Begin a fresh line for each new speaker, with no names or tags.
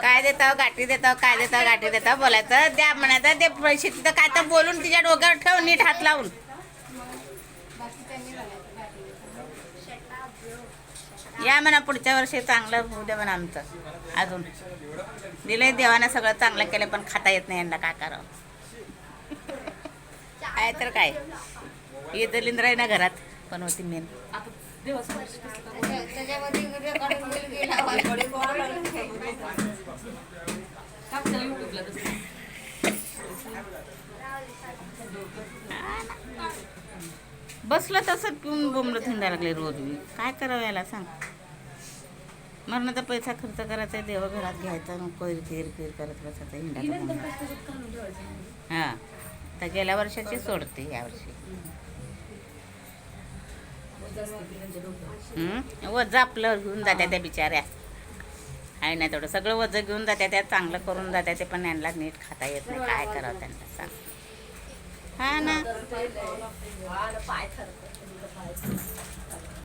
काय देताव गाठी देताव, काय देताव गाठी देताव बोलायचं, द्या म्हणायचं. ते पैसे तिथं काय तर बोलून तिच्या डोक्यावर ठेव, नीट हात लावून. या म्हणा पुढच्या वर्षी चांगलं होऊ दे म्हणा आमचं. अजून दिलंय देवानं सगळं चांगलं केलं, पण खाता येत नाही यांना, काय करावं. काय तर काय येतं लिंद्राय ना घरात पण होती मेन. बसलं तसं पिऊन बोंबलं थिंडा लागले रोज मी. काय करावं याला सांग. मरणाचा पैसा खर्च करायचा, देव घरात घ्यायचा, नको किर किर करत बसायचं हिंडा. हां, तर गेल्या वर्षाची सोडते या वर्षी. वज आपलं घेऊन जात्या त्या बिचाऱ्या. आहे ना तेवढं सगळं वज घेऊन जात्या, त्या चांगलं करून जात्या, ते पण यांना नीट खाता येत नाही. काय करावं त्यांना सांग. हा ना.